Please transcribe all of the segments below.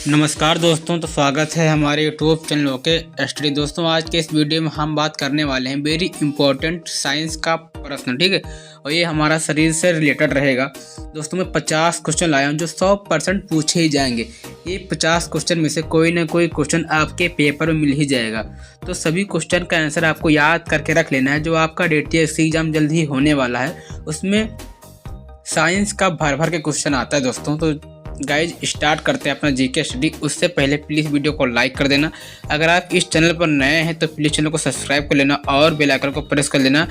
नमस्कार दोस्तों, तो स्वागत है हमारे यूट्यूब चैनल के स्टडी। दोस्तों, आज के इस वीडियो में हम बात करने वाले हैं वेरी इंपॉर्टेंट साइंस का प्रश्न, ठीक है। और ये हमारा शरीर से रिलेटेड रहेगा। दोस्तों, मैं 50 क्वेश्चन लाया हूँ जो 100% पूछे ही जाएंगे। ये 50 क्वेश्चन में से कोई ना कोई क्वेश्चन आपके पेपर में मिल ही जाएगा। तो सभी क्वेश्चन का आंसर आपको याद करके रख लेना है। जो आपका DTSC एग्जाम जल्द ही होने वाला है, उसमें साइंस का भर भर के क्वेश्चन आता है दोस्तों। तो गाइज स्टार्ट करते हैं अपना जीके स्टडी। उससे पहले प्लीज़ वीडियो को लाइक कर देना। अगर आप इस चैनल पर नए हैं तो प्लीज़ चैनल को सब्सक्राइब कर लेना और बेल आइकन को प्रेस कर लेना,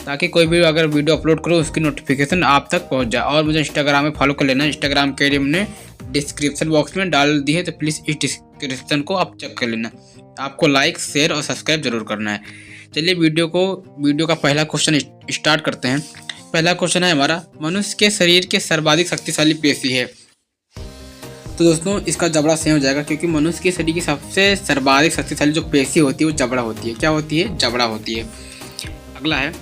ताकि कोई भी अगर वीडियो अपलोड करो उसकी नोटिफिकेशन आप तक पहुंच जाए। और मुझे इंस्टाग्राम में फॉलो कर लेना। इंस्टाग्राम के लिए हमने डिस्क्रिप्शन बॉक्स में डाल दी है, तो प्लीज़ इस डिस्क्रिप्शन को आप चेक कर लेना। आपको लाइक, शेयर और सब्सक्राइब जरूर करना है। चलिए वीडियो का पहला क्वेश्चन स्टार्ट करते हैं। पहला क्वेश्चन है हमारा, मनुष्य के शरीर के सर्वाधिक शक्तिशाली पेशी है। तो दोस्तों, इसका जबड़ा सही हो जाएगा, क्योंकि मनुष्य के शरीर की सबसे सर्वाधिक शक्तिशाली जो पेशी होती है वो जबड़ा होती है। क्या होती है? जबड़ा होती है। अगला है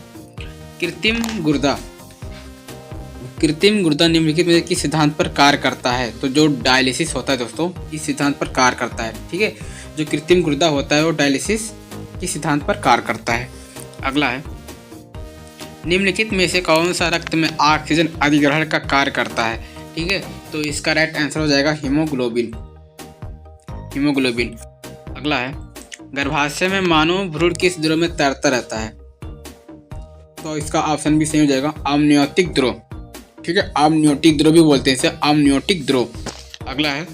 कृत्रिम गुर्दा। कृत्रिम गुर्दा निम्नलिखित में किस सिद्धांत पर कार्य करता है? तो जो डायलिसिस होता है दोस्तों, इस सिद्धांत पर कार्य करता है, ठीक है। जो कृत्रिम गुर्दा होता है वो डायलिसिस के सिद्धांत पर कार्य करता है। अगला है निम्नलिखित में से कौन सा रक्त में ऑक्सीजन अधिग्रहण का कार्य करता है? ठीक है, तो इसका राइट आंसर हो जाएगा हीमोग्लोबिन। अगला है गर्भाशय में मानव भ्रूण किस द्रव में तैरता रहता है? तो इसका ऑप्शन भी सही हो जाएगा, आमनियोटिक द्रव, ठीक है। आमनियोटिक द्रव भी बोलते हैं इसे, आमनियोटिक द्रव। अगला है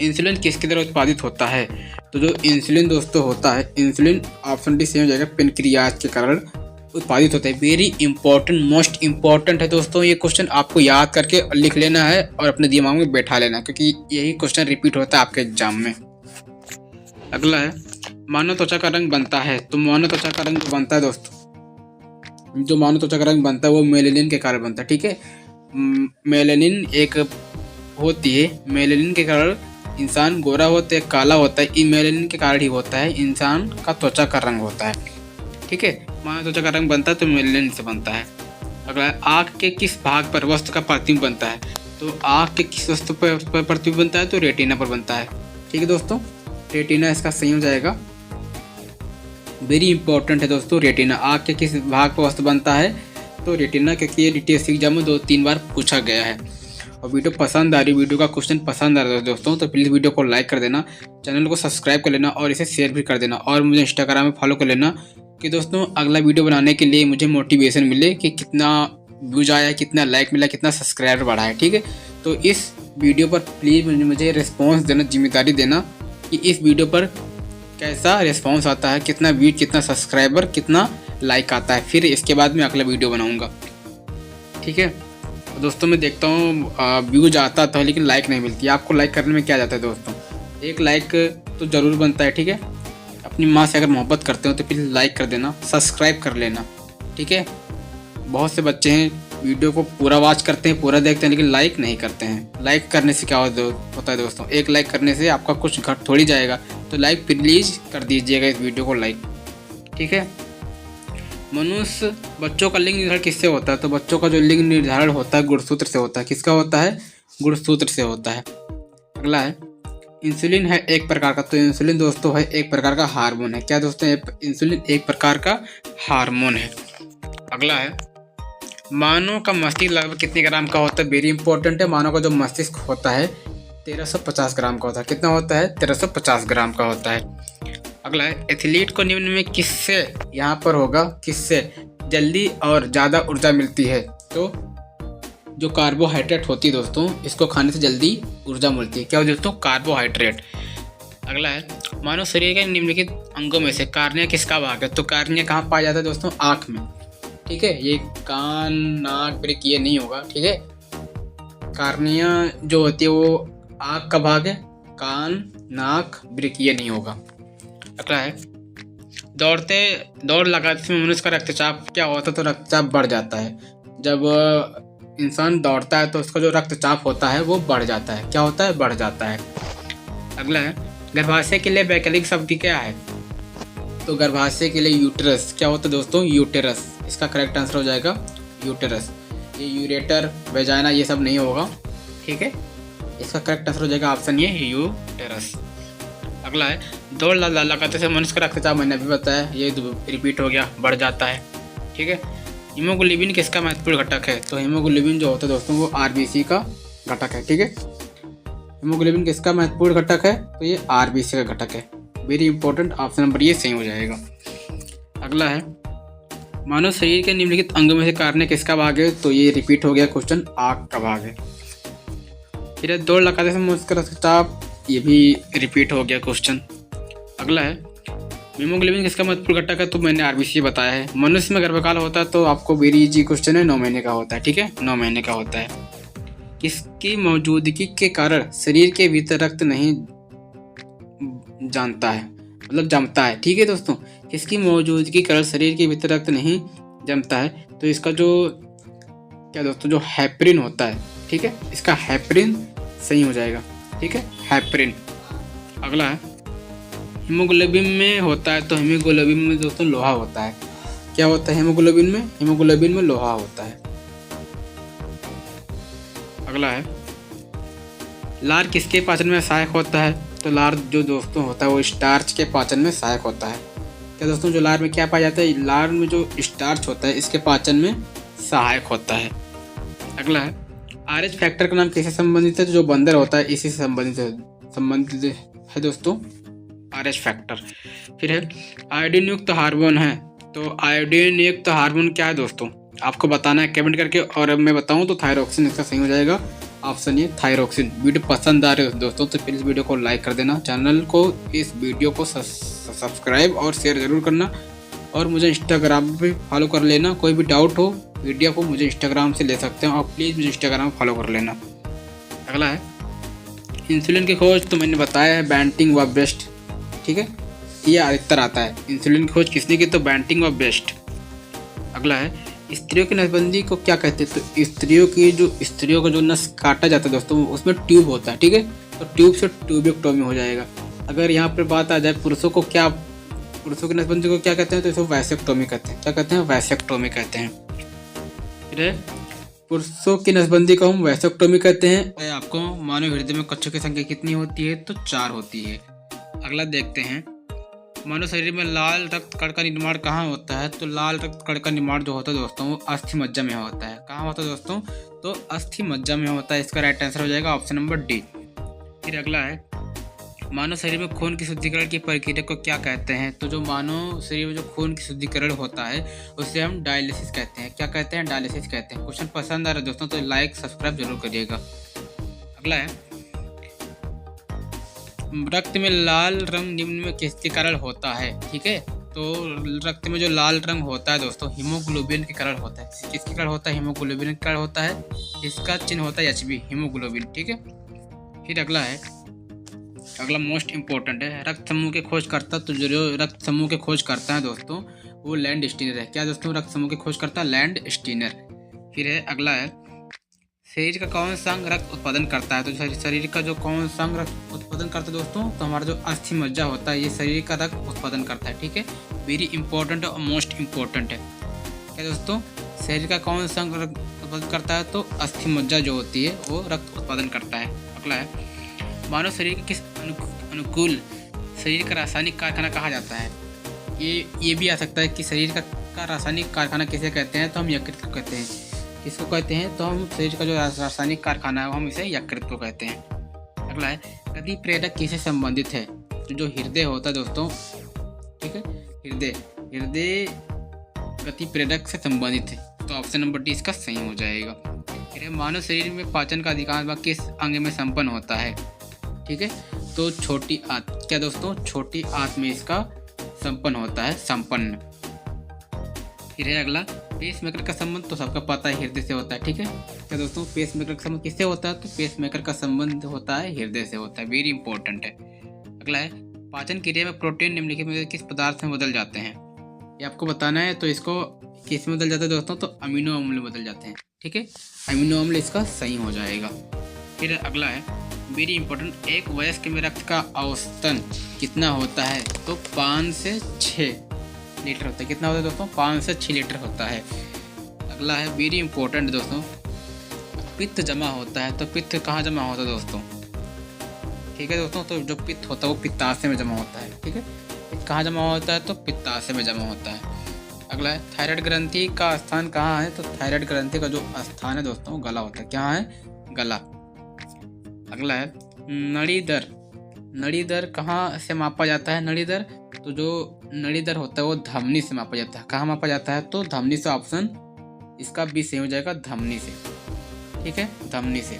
इंसुलिन किसके द्वारा उत्पादित होता है? तो जो इंसुलिन दोस्तों होता है, इंसुलिन ऑप्शन डी सही हो जाएगा, पेनक्रियाज के कारण उत्पादित होता है। वेरी इंपॉर्टेंट, मोस्ट इंपॉर्टेंट है दोस्तों। ये क्वेश्चन आपको याद करके लिख लेना है और अपने दिमाग में बैठा लेना है, क्योंकि यही क्वेश्चन रिपीट होता है आपके एग्जाम में। अगला है मानव त्वचा का रंग बनता है। तो मानव त्वचा का रंग बनता है दोस्तों, जो मानव त्वचा का रंग बनता है वो मेलेनिन के कारण बनता है, ठीक है। मेलेनिन एक होती है, मेलेनिन के कारण इंसान गोरा होता है, काला होता है। मेलेनिन के कारण ही होता है इंसान का त्वचा का रंग होता है, ठीक है। मानव त्वचा का रंग बनता है तो मेलेनिन से बनता है। अगला आँख के किस भाग पर वस्तु का प्रतिबिंब बनता है? तो आँख के किस वस्तु पर प्रतिबिंब बनता है? तो रेटिना पर बनता है, ठीक है दोस्तों। रेटिना इसका सही हो जाएगा। वेरी इंपॉर्टेंट है दोस्तों, रेटिना। आँख के किस भाग पर वस्तु बनता है? तो रेटिना, क्योंकि ये DTSC एग्जाम में 2-3 बार पूछा गया है। और वीडियो पसंद आ रही, वीडियो का क्वेश्चन पसंद आ रहा है दोस्तों, तो प्लीज़ वीडियो को लाइक कर देना, चैनल को सब्सक्राइब कर लेना और इसे शेयर भी कर देना। और मुझे इंस्टाग्राम में फॉलो कर लेना, कि दोस्तों अगला वीडियो बनाने के लिए मुझे मोटिवेशन मिले कि कितना व्यूज आया, कितना लाइक मिला, कितना सब्सक्राइबर बढ़ा है, ठीक है। तो इस वीडियो पर प्लीज़ मुझे रिस्पॉन्स देना, जिम्मेदारी देना कि इस वीडियो पर कैसा रिस्पॉन्स आता है, कितना व्यूज, कितना सब्सक्राइबर, कितना लाइक आता है। फिर इसके बाद मैं अगला वीडियो बनाऊँगा, ठीक है। दोस्तों, मैं देखता हूँ व्यूज आता था लेकिन लाइक नहीं मिलती। आपको लाइक करने में क्या जाता है दोस्तों? एक लाइक तो ज़रूर बनता है, ठीक है। अपनी माँ से अगर मोहब्बत करते हो तो प्लीज़ लाइक कर देना, सब्सक्राइब कर लेना, ठीक है। बहुत से बच्चे हैं वीडियो को पूरा वॉच करते हैं, पूरा देखते हैं, लेकिन लाइक नहीं करते हैं। लाइक करने से क्या होता है दोस्तों? एक लाइक करने से आपका कुछ घट थोड़ी जाएगा। तो लाइक प्लीज़ कर दीजिएगा इस वीडियो को लाइक, ठीक है। मनुष्य बच्चों का लिंग निर्धारण किससे होता है? तो बच्चों का जो लिंग निर्धारण होता है गुणसूत्र से होता है। किसका होता है? गुणसूत्र से होता है। अगला है इंसुलिन है एक प्रकार का। तो इंसुलिन दोस्तों है एक प्रकार का हार्मोन है। क्या दोस्तों? इंसुलिन एक प्रकार का हार्मोन है। अगला है मानव का मस्तिष्क लगभग कितने ग्राम का होता है? वेरी इंपॉर्टेंट है। मानव का जो मस्तिष्क होता है 1350 ग्राम का होता है। कितना होता है? 1350 ग्राम का होता है। अगला है एथलीट को निम्न में किससे, यहाँ पर होगा किससे जल्दी और ज़्यादा ऊर्जा मिलती है? तो जो कार्बोहाइड्रेट होती है दोस्तों, इसको खाने से जल्दी ऊर्जा मिलती है। क्या दोस्तों? कार्बोहाइड्रेट। अगला है मानव शरीर के निम्नलिखित अंगों में से कार्निया किसका भाग है? तो कार्निया कहाँ पाया जाता है दोस्तों? आँख में, ठीक है। ये कान, नाक, ब्रेक ये नहीं होगा, ठीक है। कार्निया जो होती है वो आँख का भाग है, कान, नाक, ब्रेक ये नहीं होगा। अगला है दौड़ लगाते समय मनुष्य का रक्तचाप क्या होता है? तो रक्तचाप बढ़ जाता है। जब इंसान दौड़ता है तो उसका जो रक्तचाप होता है वो बढ़ जाता है। क्या होता है? बढ़ जाता है। अगला है गर्भाशय के लिए वैकल्पिक शब्द क्या है? तो गर्भाशय के लिए यूटेरस। क्या होता है दोस्तों? यूटेरस। इसका करेक्ट आंसर हो जाएगा यूटेरस। ये यूरेटर, वेजाइना ये सब नहीं होगा, ठीक है। इसका करेक्ट आंसर हो जाएगा ऑप्शन ए यूटेरस। अगला है दौड़ लगाते से मनुष्य का रक्तचाप, मैंने अभी बताया, ये रिपीट हो गया, बढ़ जाता है। ठीक है। हीमोग्लोबिन किसका महत्वपूर्ण घटक है? तो हीमोग्लोबिन जो होता है दोस्तों वो आरबीसी का घटक है। ठीक है। हीमोग्लोबिन किसका महत्वपूर्ण घटक है? तो ये आरबीसी का घटक है। वेरी इंपॉर्टेंट, ऑप्शन नंबर ये सही हो जाएगा। अगला है मानव शरीर के निम्नलिखित अंगों में से कार्य किसका भाग है? तो ये रिपीट हो गया क्वेश्चन, आँख का भाग है। फिर दौड़ लगाते से मनुष्य का रक्तचाप, ये भी रिपीट हो गया क्वेश्चन। अगला है हीमोग्लोबिन किसका महत्वपूर्ण घटक है? तो मैंने आरबीसी बताया है। मनुष्य में गर्भकाल होता है तो आपको वेरी इजी क्वेश्चन है, 9 महीने का होता है। ठीक है, 9 महीने का होता है। किसकी मौजूदगी के कारण शरीर के भीतर रक्त नहीं जानता है, मतलब जमता है। ठीक है दोस्तों, किसकी मौजूदगी के कारण शरीर के भीतर रक्त नहीं जमता है? तो इसका जो क्या दोस्तों, जो हेपरिन होता है। ठीक है, इसका हेपरिन सही हो जाएगा। ठीक है, हेपरिन। अगला है हीमोग्लोबिन में होता है, तो हीमोग्लोबिन में दोस्तों लोहा होता है। क्या होता है हीमोग्लोबिन में? हीमोग्लोबिन में लोहा होता है। अगला है लार किसके पाचन में सहायक होता है? तो लार जो दोस्तों होता है वो स्टार्च के पाचन में सहायक होता है। क्या दोस्तों, जो लार में क्या पाया जाता है? लार में जो स्टार्च होता है इसके पाचन में सहायक होता है। अगला है आरएच फैक्टर का नाम किससे संबंधित है? तो जो बंदर होता है इसी से संबंधित है दोस्तों, आरएच फैक्टर। फिर है आयोडीन युक्त हार्मोन है, तो आयोडीन युक्त हार्मोन क्या है दोस्तों? आपको बताना है कमेंट करके, और अब मैं बताऊं तो थायरोक्सिन इसका सही हो जाएगा, ऑप्शन ये थायरोक्सिन। वीडियो पसंद आ रहे हो दोस्तों तो प्लीज़ वीडियो को लाइक कर देना, चैनल को, इस वीडियो को सब्सक्राइब और शेयर ज़रूर करना, और मुझे इंस्टाग्राम पे फॉलो कर लेना। कोई भी डाउट हो वीडियो को मुझे इंस्टाग्राम से ले सकते हो, और प्लीज़ मुझे इंस्टाग्राम फॉलो कर लेना। अगला है इंसुलिन की खोज, तो मैंने बताया है बैंटिंग व बेस्ट। ठीक है, ये अधिकतर आता है। इंसुलिन की खोज किसने की? तो बैंटिंग व बेस्ट। अगला है स्त्रियों की नसबंदी को क्या कहते हैं? तो स्त्रियों का जो नस काटा जाता है दोस्तों उसमें ट्यूब होता है। ठीक है, तो ट्यूब से ट्यूबेक्टोमी हो जाएगा। अगर यहाँ पर बात आ जाए पुरुषों की नसबंदी को क्या कहते हैं? तो इसको वैसेक्टोमी कहते हैं। क्या कहते हैं? वैसेक्टोमी कहते हैं। फिर पुरुषों की नसबंदी को हम वैसेक्टोमी कहते हैं। आपको मानव हृदय में कक्षों की संख्या कितनी होती है? तो 4 होती है। अगला देखते हैं मानव शरीर में लाल रक्त कण का निर्माण कहाँ होता है? तो लाल रक्त कण का निर्माण जो होता है दोस्तों वो अस्थि मज्जा में होता है। कहाँ होता है दोस्तों? तो अस्थि मज्जा में होता है। इसका राइट आंसर हो जाएगा ऑप्शन नंबर डी। फिर अगला है मानव शरीर में खून की शुद्धिकरण की प्रक्रिया को क्या कहते हैं? तो जो मानव शरीर में जो खून की शुद्धिकरण होता है उसे हम डायलिसिस कहते हैं। क्या कहते हैं? डायलिसिस कहते हैं। क्वेश्चन पसंद आ रहा है दोस्तों तो लाइक सब्सक्राइब जरूर करिएगा। अगला है रक्त में लाल रंग निम्न में किसके कारण होता है? ठीक है, तो रक्त में जो लाल रंग होता है दोस्तों हीमोग्लोबिन के कारण होता है। किसके कारण होता है? हीमोग्लोबिन के कारण होता है। इसका चिन्ह होता है HB, हीमोग्लोबिन। ठीक है। फिर अगला मोस्ट इम्पोर्टेंट है रक्त समूह के खोज करता। तो जो रक्त समूह के खोज करता है दोस्तों वो लैंड स्टीनर है। क्या दोस्तों? रक्त समूह के खोज करता है लैंड स्टीनर। फिर है अगला है शरीर का कौन सा अंग रक्त उत्पादन करता है? तो शरीर का जो कौन सा अंग रक्त उत्पादन करता है दोस्तों? तो हमारा जो अस्थि मज्जा होता है ये शरीर का रक्त उत्पादन करता है। ठीक है, वेरी इंपॉर्टेंट और मोस्ट इम्पोर्टेंट है। क्या दोस्तों? शरीर का कौन सा अंग रक्त उत्पादन करता है? तो अस्थि मज्जा जो होती है वो रक्त उत्पादन करता है। अगला है मानव शरीर के किस अनुकूल शरीर का रासायनिक कारखाना कहा जाता है? ये भी आ सकता है कि शरीर का रासायनिक कारखाना किसे कहते हैं? तो हम यकृत को कहते हैं। किसको कहते हैं? तो हम शरीर का जो रासायनिक कारखाना है हम इसे यकृत को कहते हैं। अगला है गति प्रेरक किससे संबंधित है? तो जो हृदय होता है दोस्तों, ठीक है, हृदय गति प्रेरक से संबंधित है। तो ऑप्शन नंबर डी इसका सही हो जाएगा। फिर मानव शरीर में पाचन का अधिकांश भाग किस अंग में संपन्न होता है? ठीक है, तो छोटी आंत। क्या दोस्तों? छोटी आंत में इसका संपन्न होता है, संपन्न। फिर है अगला पेसमेकर का संबंध, तो सबका पता है हृदय से होता है। ठीक है, क्या दोस्तों? पेसमेकर का संबंध किससे होता है? तो पेसमेकर का संबंध होता है हृदय से होता है। वेरी इंपॉर्टेंट है। अगला है पाचन क्रिया में प्रोटीन निम्नलिखित में किस पदार्थ में बदल जाते हैं? ये आपको बताना है। तो इसको किस में बदल जाता है दोस्तों? तो अमीनो अम्ल में बदल जाते हैं। ठीक है, अमीनो अम्ल इसका सही हो जाएगा। फिर अगला है वेरी इंपॉर्टेंट एक वयस्क में रक्त का औसतन कितना होता है? तो 5 से 6 लीटर होता है। कितना होता है दोस्तों? 5 से 6 लीटर होता है। अगला है वेरी इंपॉर्टेंट दोस्तों पित्त जमा होता है। तो पित्त कहाँ जमा होता है दोस्तों? ठीक है दोस्तों। तो जो पित्त होता है वो पित्ताशय में जमा होता है। ठीक है, पित्त कहाँ जमा होता है? तो पित्ताशय में जमा होता है। अगला है थायराइड ग्रंथि का स्थान कहाँ है? तो थायराइड ग्रंथि का जो स्थान है दोस्तों गला होता है। क्या है? गला। अगला है नड़ी दर। नड़ी दर कहाँ से मापा जाता है? नड़ी दर, तो जो नड़ी दर होता है वो धमनी से मापा जाता है। कहाँ मापा जाता है? तो धमनी से। ऑप्शन इसका बी सही हो जाएगा, धमनी से। ठीक है, धमनी से।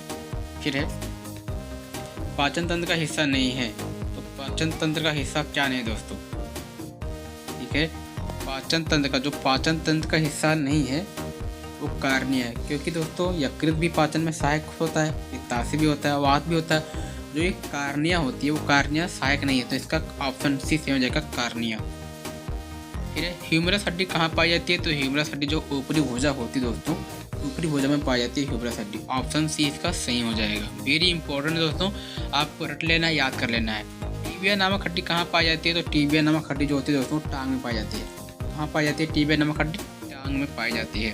फिर है पाचन तंत्र का हिस्सा नहीं है। तो पाचन तंत्र का हिस्सा क्या नहीं है दोस्तों? ठीक है, पाचन तंत्र का, जो पाचन तंत्र का हिस्सा नहीं है वो कार्निया है। क्योंकि दोस्तों यकृत भी पाचन में सहायक होता है, पित्ताशय भी होता है, वात भी होता है। जो ये कार्निया होती है वो कार्निया सहायक नहीं है। तो इसका ऑप्शन सी सही हो जाएगा, कार्निया। फिर है ह्यूमरस हड्डी कहाँ पाई जाती है? तो ह्यूमरस हड्डी जो ऊपरी भुजा होती है दोस्तों, ऊपरी भुजा में पाई जाती है ह्यूमरस हड्डी। ऑप्शन सी इसका सही हो जाएगा। वेरी इंपॉर्टेंट है दोस्तों, आपको रट लेना है, याद कर लेना है। टीबिया नामक हड्डी कहाँ पाई जाती है? तो टीबिया नामक हड्डी जो होती है दोस्तों टांग में पाई जाती है। कहाँ पाई जाती है टीबिया नामक हड्डी? टांग में पाई जाती है।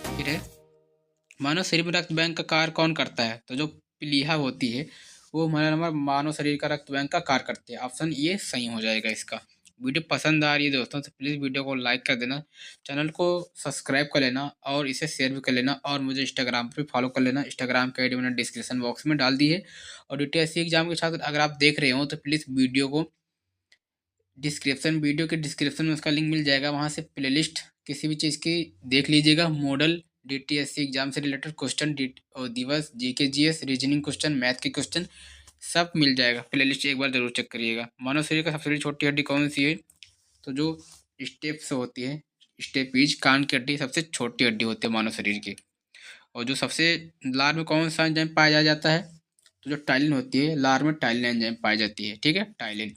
फिर है मानव शरीर में रक्त बैंक का कार्य कौन करता है? तो जो प्लीहा होती है वो हमारा मानव शरीर का रक्त बैंक का कार्य करती है। ऑप्शन ये सही हो जाएगा इसका। वीडियो पसंद आ रही है दोस्तों तो प्लीज़ वीडियो को लाइक कर देना, चैनल को सब्सक्राइब कर लेना और इसे शेयर भी कर लेना, और मुझे इंस्टाग्राम पर भी फॉलो कर लेना। इंस्टाग्राम की आईडी मैंने डिस्क्रिप्शन बॉक्स में डाल दी है। और यूपीएससी एग्जाम के छात्र अगर आप देख रहे हो तो प्लीज़ वीडियो को वीडियो के डिस्क्रिप्शन में उसका लिंक मिल जाएगा, वहाँ से प्लेलिस्ट किसी भी चीज़ की देख लीजिएगा। मॉडल डीटीएससी एग्जाम से रिलेटेड क्वेश्चन, दिवस, GK GS, reasoning question, math के क्वेश्चन सब मिल जाएगा। प्लेलिस्ट एक बार जरूर चेक करिएगा। मानव शरीर का सबसे छोटी हड्डी कौन सी है? तो जो स्टेप्स होती है, स्टेपीज, कान की हड्डी सबसे छोटी हड्डी होती है मानव शरीर की। और जो सबसे लार में कौन सा एंजाइम पाया जाता है? तो जो टाइलिन होती है, लार में टाइलिन एंजाइम पाई जाती है। ठीक है, टाइलिन।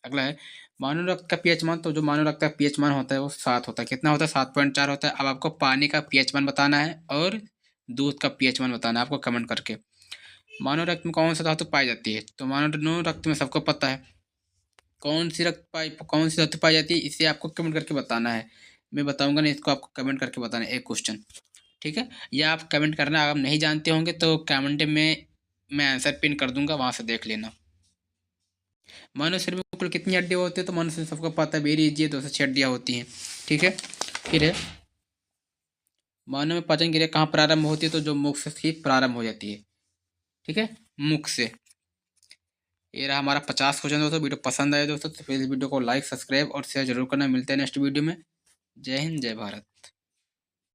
अगला है मानव रक्त का पीएच मान। तो जो मानव रक्त का पीएच मान होता है वो 7 होता है। कितना होता है? 7.4 होता है। अब आपको पानी का पीएच मान बताना है और दूध का पीएच मान बताना है आपको कमेंट करके। मानव रक्त में कौन सा धातु पाई जाती है? तो मानव रक्त में सबको पता है कौन सी धातु पाई जाती है, इसे आपको कमेंट करके बताना है। मैं बताऊंगा नहीं, इसको आपको कमेंट करके बताना है, एक क्वेश्चन। ठीक है, या आप कमेंट करना। अगर आप नहीं जानते होंगे तो कमेंट में मैं आंसर पिन कर दूंगा, वहाँ से देख लेना। मानव शरीर में कुल कितनी हड्डियाँ होती है? तो मानव शरीर सबको पता है, वेरी इजी है, 206 हड्डियाँ होती हैं। ठीक है, फिर है मानव में पाचन क्रिया कहाँ प्रारंभ होती है? तो जो मुख से ही प्रारंभ हो जाती है। ठीक है, मुख से। ये रहा हमारा 50 क्वेश्चन दोस्तों। वीडियो पसंद आया दोस्तों तो प्लीज़ वीडियो को लाइक, सब्सक्राइब और शेयर जरूर करना। मिलते हैं नेक्स्ट वीडियो में। जय हिंद, जय भारत।